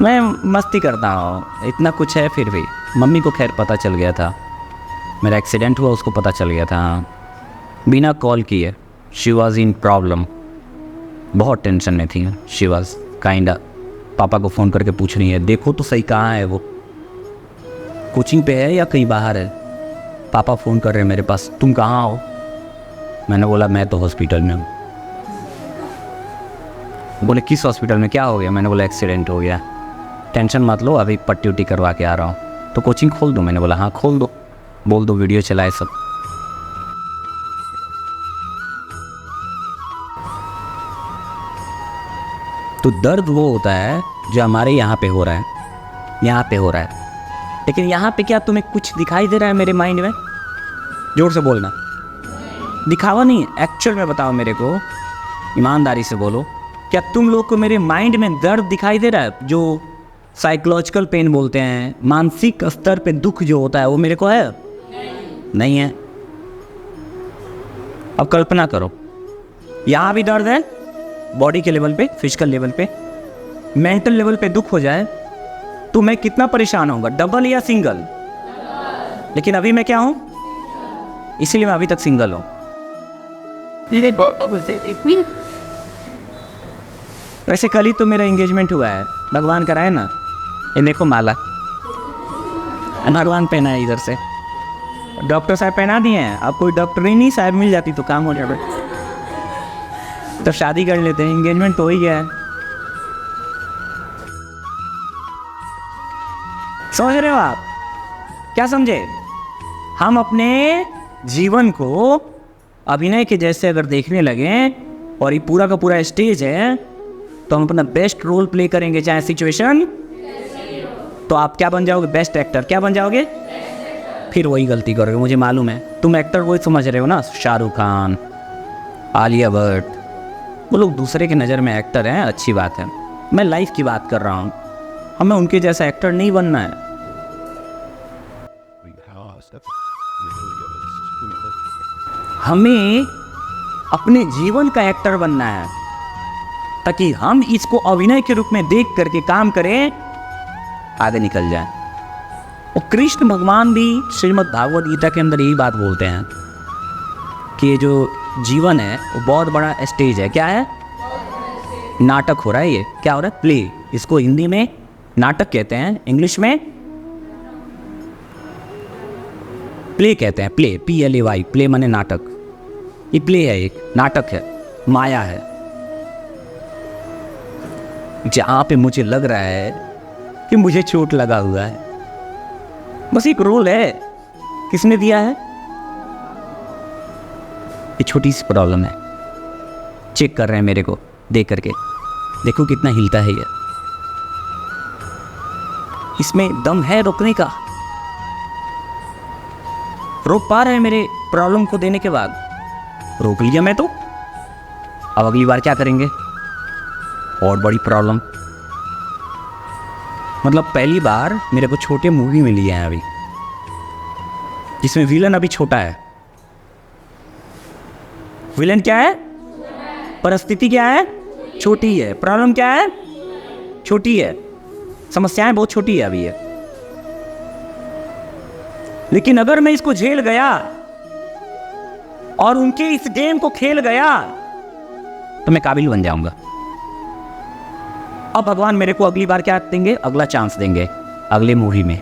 Speaker 1: मैं मस्ती करता हूँ, इतना कुछ है। फिर भी मम्मी को खैर पता चल गया था, मेरा एक्सीडेंट हुआ उसको पता चल गया था, बिना कॉल किए। शी वॉज इन प्रॉब्लम, बहुत टेंशन में थी। शी वॉज काइंडा, पापा को फ़ोन करके पूछ रही है देखो तो सही कहाँ है वो, कोचिंग पे है या कहीं बाहर है। पापा फ़ोन कर रहे हैं मेरे पास, तुम कहाँ हो? मैंने बोला मैं तो हॉस्पिटल में हूँ। बोले किस हॉस्पिटल में, क्या हो गया? मैंने बोला एक्सीडेंट हो गया। टेंशन मत लो, अभी पट्टी उट्टी करवा के आ रहा हूँ। तो कोचिंग खोल दो? मैंने बोला हाँ खोल दो, बोल दो वीडियो चलाए सब। तो दर्द वो होता है जो हमारे यहाँ पे हो रहा है, यहाँ पे हो रहा है। लेकिन यहाँ पे क्या तुम्हें कुछ दिखाई दे रहा है मेरे माइंड में? जोर से बोलना, दिखावा नहीं, एक्चुअल में बताओ मेरे को, ईमानदारी से बोलो, क्या तुम लोग को मेरे माइंड में दर्द दिखाई दे रहा है? जो साइकोलॉजिकल पेन बोलते हैं, मानसिक स्तर पे दुख जो होता है, वो मेरे को है? नहीं है। अब कल्पना करो, यहाँ भी दर्द है बॉडी के लेवल पे, फिजिकल लेवल पे, मेंटल लेवल पे दुख हो जाए तो मैं कितना परेशान होऊंगा, डबल या सिंगल? लेकिन अभी मैं क्या हूँ, इसीलिए मैं अभी तक सिंगल हूँ। वैसे कल ही तो मेरा एंगेजमेंट हुआ है, भगवान कराए ना। ये देखो माला भगवान पहना है इधर से, डॉक्टर साहब पहना दिए हैं। अब कोई डॉक्टर ही नहीं साहब मिल जाती तो काम हो जाता, तो शादी कर लेते हैं, एंगेजमेंट तो हो ही गया है। समझ रहे हो आप? क्या समझे? हम अपने जीवन को अभिनय के जैसे अगर देखने लगे और ये पूरा का पूरा स्टेज है, तो हम अपना बेस्ट रोल प्ले करेंगे चाहे सिचुएशन। तो आप क्या बन जाओगे? Best actor. क्या बन जाओगे? फिर वही गलती करोगे, मुझे मालूम है। तुम एक्टर वही समझ रहे हो ना, शाहरुख खान, आलिया भट्ट, वो लोग दूसरे के नज़र में एक्टर हैं, अच्छी बात है। मैं लाइफ की बात कर रहा हूँ, हमें उनके जैसा एक्टर नहीं बनना है। हमें अपने जीवन का एक्टर बनना है, ताकि हम इसको अभिनय के रूप में देख करके काम करें, आगे निकल जाए। और कृष्ण भगवान भी श्रीमद् भागवत गीता के अंदर यही बात बोलते हैं कि ये जो जीवन है वो बहुत बड़ा स्टेज है। क्या है? नाटक हो रहा है। ये क्या हो रहा है? प्ले। इसको हिंदी में नाटक कहते हैं, इंग्लिश में प्ले कहते हैं। प्ले, PLAY, प्ले माने नाटक। ये प्ले है, एक नाटक है, माया है, जहाँ पे मुझे लग रहा है कि मुझे चोट लगा हुआ है, बस एक रोल है। किसने दिया है? ये छोटी सी प्रॉब्लम है। चेक कर रहे हैं मेरे को देख करके, देखो कितना हिलता है ये। इसमें दम है रोकने का? रोक पा रहे हैं मेरे प्रॉब्लम को देने के बाद? रोक लिया मैं तो, अब अगली बार क्या करेंगे? और बड़ी प्रॉब्लम। मतलब पहली बार मेरे को छोटे मूवी में लिए हैं अभी, जिसमें विलन अभी छोटा है। विलन क्या है? परिस्थिति क्या है? छोटी है। प्रॉब्लम क्या है? छोटी है। समस्याएं बहुत छोटी है अभी ये। लेकिन अगर मैं इसको झेल गया और उनके इस गेम को खेल गया तो मैं काबिल बन जाऊंगा। अब भगवान मेरे को अगली बार क्या देंगे? अगला चांस देंगे अगली मूवी में।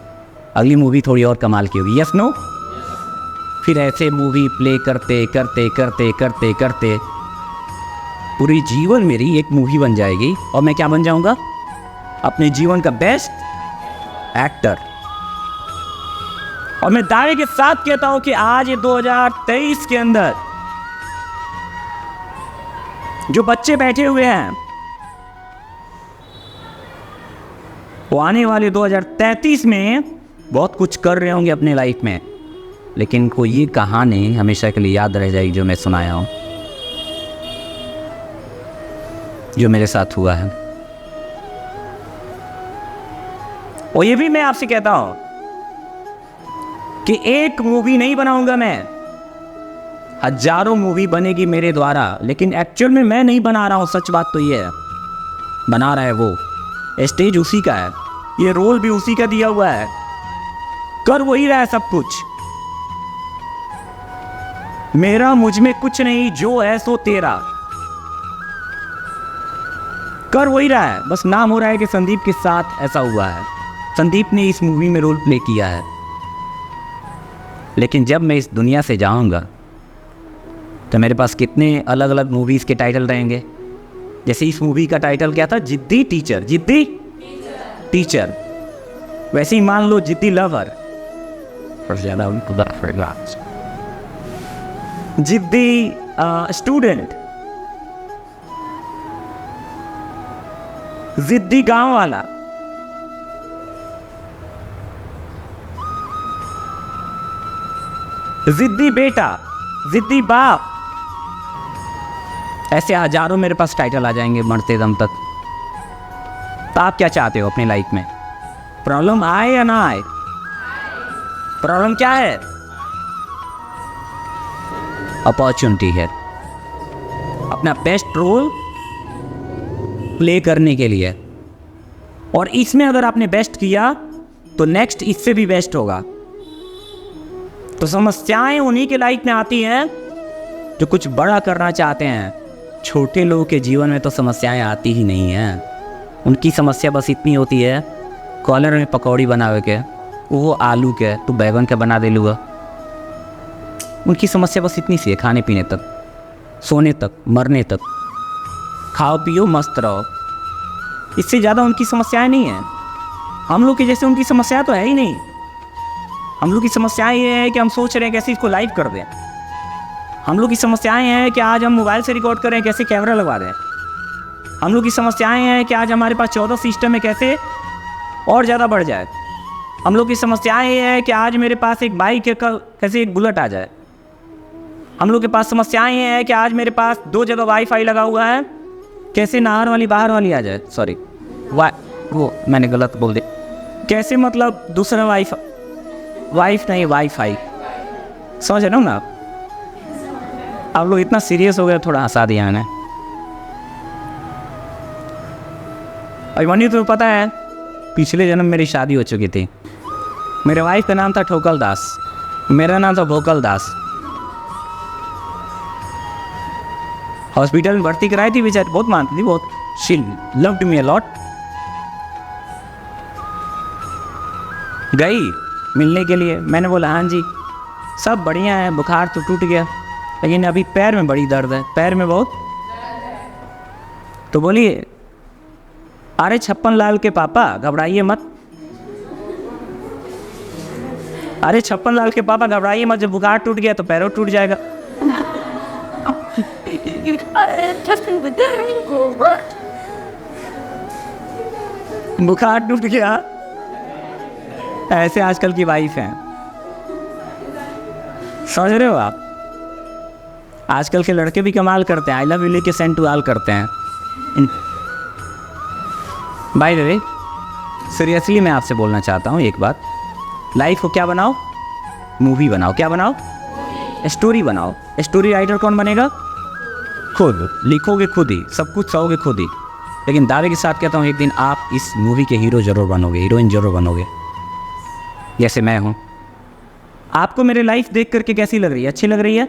Speaker 1: अगली मूवी थोड़ी और कमाल की होगी। Yes no? फिर ऐसे मूवी प्ले करते करते करते करते करते पूरी जीवन मेरी एक मूवी बन जाएगी और मैं क्या बन जाऊंगा? अपने जीवन का बेस्ट एक्टर। और मैं दावे के साथ कहता हूं कि आज ये 2023 के अंदर जो बच्चे बैठे हुए हैं वो आने वाले 2033 में बहुत कुछ कर रहे होंगे अपने लाइफ में, लेकिन इनको ये कहानी हमेशा के लिए याद रह जाएगी जो मैं सुनाया हूं, जो मेरे साथ हुआ है। और ये भी मैं आपसे कहता हूं कि एक मूवी नहीं बनाऊंगा मैं, हजारों मूवी बनेगी मेरे द्वारा, लेकिन एक्चुअल में मैं नहीं बना रहा हूं। सच बात तो ये है, बना रहा है वो। स्टेज उसी का है, ये रोल भी उसी का दिया हुआ है, कर वही रहा है सब कुछ। मेरा मुझ में कुछ नहीं, जो है सो तेरा, कर वही रहा है। बस नाम हो रहा है कि संदीप के साथ ऐसा हुआ है, संदीप ने इस मूवी में रोल प्ले किया है। लेकिन जब मैं इस दुनिया से जाऊंगा तो मेरे पास कितने अलग अलग मूवीज़ के टाइटल रहेंगे। जैसे इस मूवी का टाइटल क्या था? जिद्दी टीचर। जिद्दी टीचर। वैसे ही मान लो जिद्दी लवर, जिद्दी स्टूडेंट, जिद्दी गांव वाला, जिद्दी बेटा, जिद्दी बाप। ऐसे हजारों मेरे पास टाइटल आ जाएंगे मरते दम तक। तो आप क्या चाहते हो अपनी लाइफ में? प्रॉब्लम आए या ना आए? प्रॉब्लम क्या है? अपॉर्चुनिटी है अपना बेस्ट रोल प्ले करने के लिए, और इसमें अगर आपने बेस्ट किया तो नेक्स्ट इससे भी बेस्ट होगा। तो समस्याएं उन्हीं के लाइफ में आती हैं जो कुछ बड़ा करना चाहते हैं। छोटे लोगों के जीवन में तो समस्याएं आती ही नहीं हैं। उनकी समस्या बस इतनी होती है, कॉलर में पकौड़ी बनावे के, वो आलू के तो बैगन के बना दे लूँगा। उनकी समस्या बस इतनी सी है, खाने पीने तक, सोने तक, मरने तक, खाओ पियो मस्त रहो। इससे ज़्यादा उनकी समस्याएं नहीं हैं। हम लोग के जैसे उनकी समस्या तो है ही नहीं। हम लोग की समस्याएं ये है कि हम सोच रहे हैं कैसे इसको लाइव कर दें। हम लोग की समस्याएं हैं कि आज हम मोबाइल से रिकॉर्ड करें, कैसे कैमरा लगवा दें। हम लोग की समस्याएं हैं कि आज हमारे पास 14 सिस्टम है, कैसे और ज़्यादा बढ़ जाए। हम लोग की समस्याएं ये है कि आज मेरे पास एक बाइक है, कैसे एक बुलेट आ जाए। हम लोग के पास समस्याएं ये है कि आज मेरे पास 2 जगह वाईफाई लगा हुआ है, कैसे नाहर वाली बाहर वाली आ जाए। सॉरी, वो मैंने गलत बोल दिया। कैसे मतलब दूसरा वाइफ नहीं, वाईफाई। समझ रहे हो ना आप लोग? इतना सीरियस हो गया, थोड़ा हंसा दिया मैंने। अभिमन्यु, तुम्हें पता है पिछले जन्म मेरी शादी हो चुकी थी। मेरे वाइफ का नाम था ठोकल दास, मेरा नाम था भोकल दास। हॉस्पिटल में भर्ती कराई थी, बेचारी बहुत मानती थी, बहुत। She loved me a lot. गई मिलने के लिए, मैंने बोला हाँ जी सब बढ़िया है, बुखार तो टूट गया, लेकिन अभी पैर में बड़ी दर्द है, पैर में बहुत। तो बोलिए अरे 56 लाल के पापा घबराइए मत, अरे छप्पन लाल के पापा घबराइए मत, जब बुखार टूट गया तो पैरों टूट जाएगा। बुखार टूट गया, ऐसे आजकल की वाइफ हैं, समझ रहे हो आप? आजकल के लड़के भी कमाल करते हैं, आई लव यू लिख के सेंड टू ऑल करते हैं। बाय द वे, सीरियसली मैं आपसे बोलना चाहता हूँ एक बात, लाइफ को क्या बनाओ, मूवी बनाओ। क्या बनाओ? स्टोरी बनाओ। स्टोरी राइटर कौन बनेगा? खुद लिखोगे, खुद ही सब कुछ सहोगे खुद ही। लेकिन दावे के साथ कहता हूँ एक दिन आप इस मूवी के हीरो जरूर बनोगे, हीरोइन जरूर बनोगे, जैसे मैं हूँ। आपको मेरी लाइफ देख करके कैसी लग रही है? अच्छी लग रही है?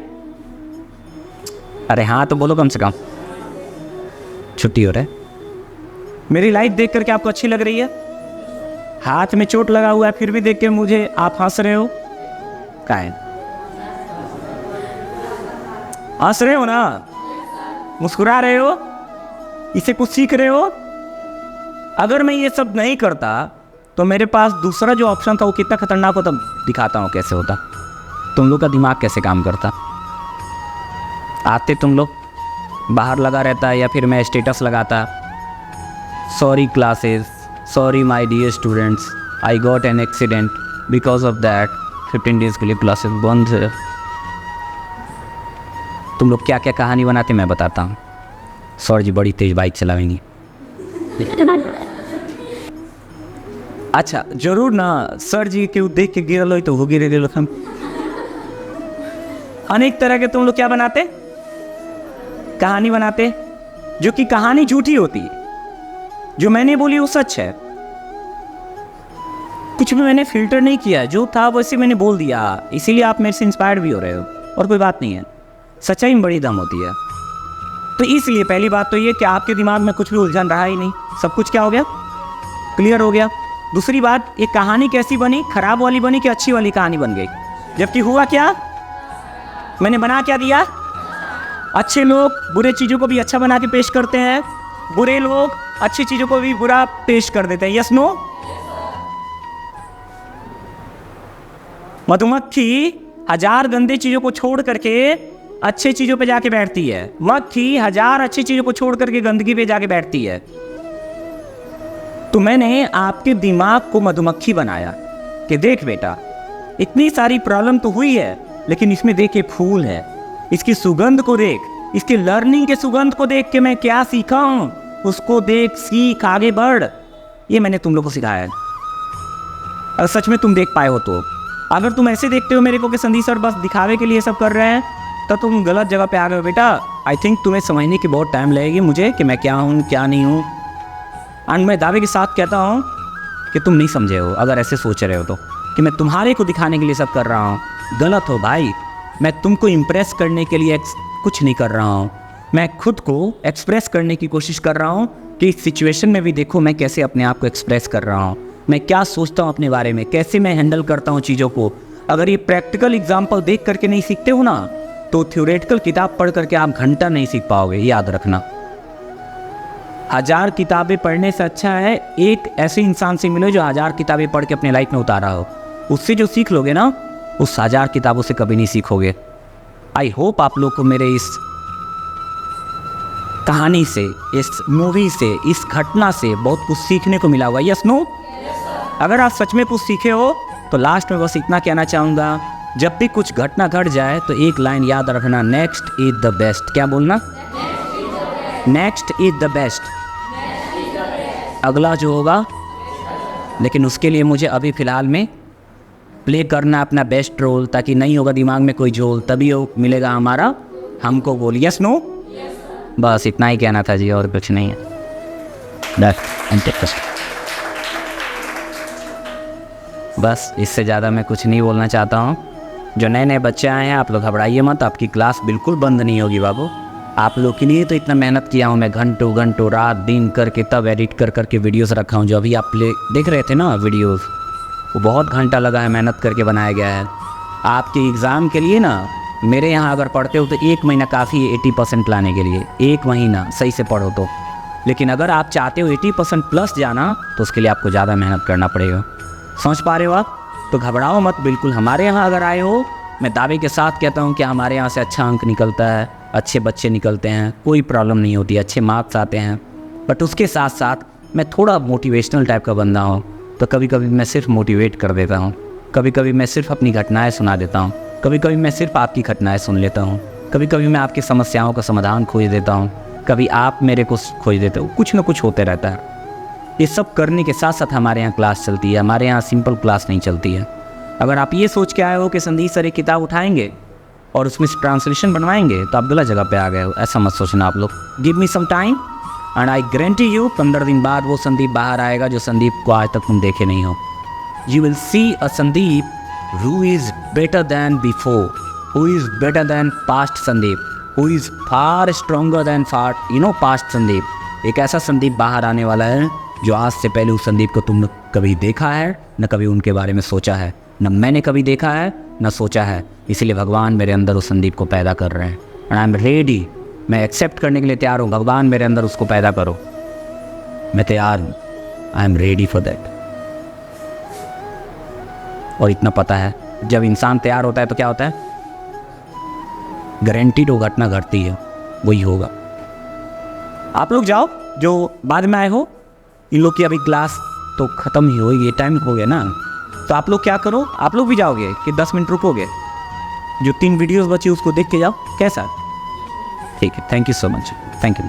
Speaker 1: अरे हाँ तो बोलो कम से कम। छुट्टी हो रहा है। मेरी लाइफ देख करके आपको अच्छी लग रही है? हाथ में चोट लगा हुआ है फिर भी देख के मुझे आप हंस रहे हो, काहे हंस रहे हो ना? मुस्कुरा रहे हो, इसे कुछ सीख रहे हो। अगर मैं ये सब नहीं करता तो मेरे पास दूसरा जो ऑप्शन था वो कितना खतरनाक होता, दिखाता हूँ कैसे होता। तुम लोग का दिमाग कैसे काम करता। आते तुम लोग, बाहर लगा रहता या फिर मैं स्टेटस लगाता, sorry classes, sorry my dear students, I got an accident, because of that 15 days के लिए क्लासेस बंद है। तुम लोग क्या क्या कहानी बनाते मैं बताता हूँ। सर जी बड़ी तेज बाइक चलाएंगी। अच्छा जरूर ना, सर जी के देख के गिरल हो तो वो गिरे दिल हम। अनेक तरह के तुम लोग क्या बनाते, कहानी बनाते, जो कि कहानी झूठी होती है। जो मैंने बोली वो सच है, कुछ भी मैंने फिल्टर नहीं किया, जो था वैसे मैंने बोल दिया। इसीलिए आप मेरे से इंस्पायर्ड भी हो रहे हो, और कोई बात नहीं है। सच्चाई में बड़ी दम होती है। तो इसलिए पहली बात तो ये कि आपके दिमाग में कुछ भी उलझन रहा ही नहीं, सब कुछ क्या हो गया, क्लियर हो गया। दूसरी बात, ये कहानी कैसी बनी, खराब वाली बनी कि अच्छी वाली कहानी बन गई? जबकि हुआ क्या, मैंने बना क्या दिया? अच्छे लोग बुरे चीज़ों को भी अच्छा बना के पेश करते हैं, बुरे लोग अच्छी चीज़ों को भी बुरा पेश कर देते हैं। Yes no? मधुमक्खी 1000 गंदे चीज़ों को छोड़ करके अच्छे चीज़ों पे जाके बैठती है। मक्खी 1000 अच्छी चीज़ों को छोड़ करके गंदगी पे जाके बैठती है। तो मैंने आपके दिमाग को मधुमक्खी बनाया कि देख बेटा, इतनी सारी प्रॉब्लम तो हुई है, लेकिन इसमें देख ये फूल है, इसकी सुगंध को देख, इसकी लर्निंग के सुगंध को देख के मैं क्या सीखा हूँ, उसको देख, सीख, आगे बढ़। ये मैंने तुम लोग को सिखाया है। अगर सच में तुम देख पाए हो तो। अगर तुम ऐसे देखते हो मेरे को कि संदीप सर बस दिखावे के लिए सब कर रहे हैं, तो तुम गलत जगह पे आ गए हो बेटा। आई थिंक तुम्हें समझने की बहुत टाइम लगेगी मुझे कि मैं क्या हूँ क्या नहीं हूँ। एंड मैं दावे के साथ कहता हूँ कि तुम नहीं समझे हो अगर ऐसे सोच रहे हो तो, कि मैं तुम्हारे को दिखाने के लिए सब कर रहा हूँ। गलत हो भाई, मैं तुमको इम्प्रेस करने के लिए कुछ नहीं कर रहा हूँ। मैं खुद को एक्सप्रेस करने की कोशिश कर रहा हूँ कि इस सिचुएशन में भी देखो मैं कैसे अपने आप को एक्सप्रेस कर रहा हूँ, मैं क्या सोचता हूँ अपने बारे में, कैसे मैं हैंडल करता हूँ चीज़ों को। अगर ये प्रैक्टिकल एग्जाम्पल देख करके नहीं सीखते हो ना, तो थ्योरेटिकल किताब पढ़ करके आप घंटा नहीं सीख पाओगे, याद रखना। 1000 किताबें पढ़ने से अच्छा है एक ऐसे इंसान से मिलो जो 1000 किताबें पढ़ के अपने लाइफ में उतारा हो। उससे जो सीख लोगे ना, उस 1000 किताबों से कभी नहीं सीखोगे। आई होप आप लोग को मेरे इस कहानी से, इस मूवी से, इस घटना से बहुत कुछ सीखने को मिला होगा। Yes no? अगर आप सच में कुछ सीखे हो तो लास्ट में बस इतना कहना चाहूँगा, जब भी कुछ घटना घट जाए तो एक लाइन याद रखना, नेक्स्ट इज द बेस्ट। क्या बोलना? Next is the best. अगला जो होगा, लेकिन उसके लिए मुझे अभी फ़िलहाल में प्ले करना अपना बेस्ट रोल, ताकि नहीं होगा दिमाग में कोई झोल, तभी वो मिलेगा हमारा हमको गोल। Yes no? बस इतना ही कहना था जी, और कुछ नहीं है। बस इससे ज़्यादा मैं कुछ नहीं बोलना चाहता हूँ। जो नए नए बच्चे आए हैं आप लोग घबराइए मत, आपकी क्लास बिल्कुल बंद नहीं होगी बाबू। आप लोग के लिए तो इतना मेहनत किया हूँ मैं, घंटों घंटों रात दिन करके, तब एडिट कर करके वीडियोस रखा हूँ। जो अभी आप देख रहे थे ना वीडियोस, वो बहुत घंटा लगा है, मेहनत करके बनाया गया है आपके एग्ज़ाम के लिए ना। मेरे यहाँ अगर पढ़ते हो तो 1 महीना काफ़ी है 80% लाने के लिए, 1 महीना सही से पढ़ो तो। लेकिन अगर आप चाहते हो 80% प्लस जाना, तो उसके लिए आपको ज़्यादा मेहनत करना पड़ेगा। समझ पा रहे हो आप? तो घबराओ मत, बिल्कुल हमारे यहाँ अगर आए हो, मैं दावे के साथ कहता हूँ कि हमारे यहाँ से अच्छा अंक निकलता है, अच्छे बच्चे निकलते हैं, कोई प्रॉब्लम नहीं होती, अच्छे मार्क्स आते हैं। बट उसके साथ साथ मैं थोड़ा मोटिवेशनल टाइप का बंदा हूँ, तो कभी कभी मैं सिर्फ मोटिवेट कर देता हूँ, कभी कभी मैं सिर्फ अपनी घटनाएं सुना देता हूँ, कभी कभी मैं सिर्फ आपकी घटनाएं सुन लेता हूँ, कभी कभी मैं आपकी समस्याओं का समाधान खोज देता हूँ, कभी आप मेरे को खोज देते हो, कुछ ना कुछ होते रहता है। ये सब करने के साथ साथ हमारे यहाँ क्लास चलती है, हमारे यहाँ सिंपल क्लास नहीं चलती है। अगर आप ये सोच के आए हो कि संदीप सर एक किताब उठाएंगे और उसमें से ट्रांसलेशन बनवाएंगे, तो आप गलत जगह पे आ गए हो, ऐसा मत सोचना आप लोग। Give me some time and I guarantee you 15 दिन बाद वो संदीप बाहर आएगा जो संदीप को आज तक तुम देखे नहीं हो। You will see a Sandeep who is better than before, who is better than past Sandeep, who is far stronger than past Sandeep. एक ऐसा संदीप बाहर आने वाला है जो आज से पहले उस संदीप को तुमने कभी देखा है, न कभी उनके बारे में सोचा है, न मैंने कभी देखा है, न सोचा है। इसलिए भगवान मेरे अंदर उस संदीप को पैदा कर रहे हैं एंड आई एम रेडी। मैं एक्सेप्ट करने के लिए तैयार हूँ, भगवान मेरे अंदर उसको पैदा करो, मैं तैयार हूँ, आई एम रेडी फॉर दैट। और इतना पता है, जब इंसान तैयार होता है तो क्या होता है, गारंटीड वो घटना घटती है, वही होगा। आप लोग जाओ जो बाद में आए हो, इन लोग की अभी क्लास तो ख़त्म ही होगी, ये टाइम हो गया ना, तो आप लोग क्या करो, आप लोग भी जाओगे कि 10 मिनट रुकोगे, जो 3 वीडियोस बची उसको देख के जाओ, कैसा? ठीक है, thank you so much, thank you.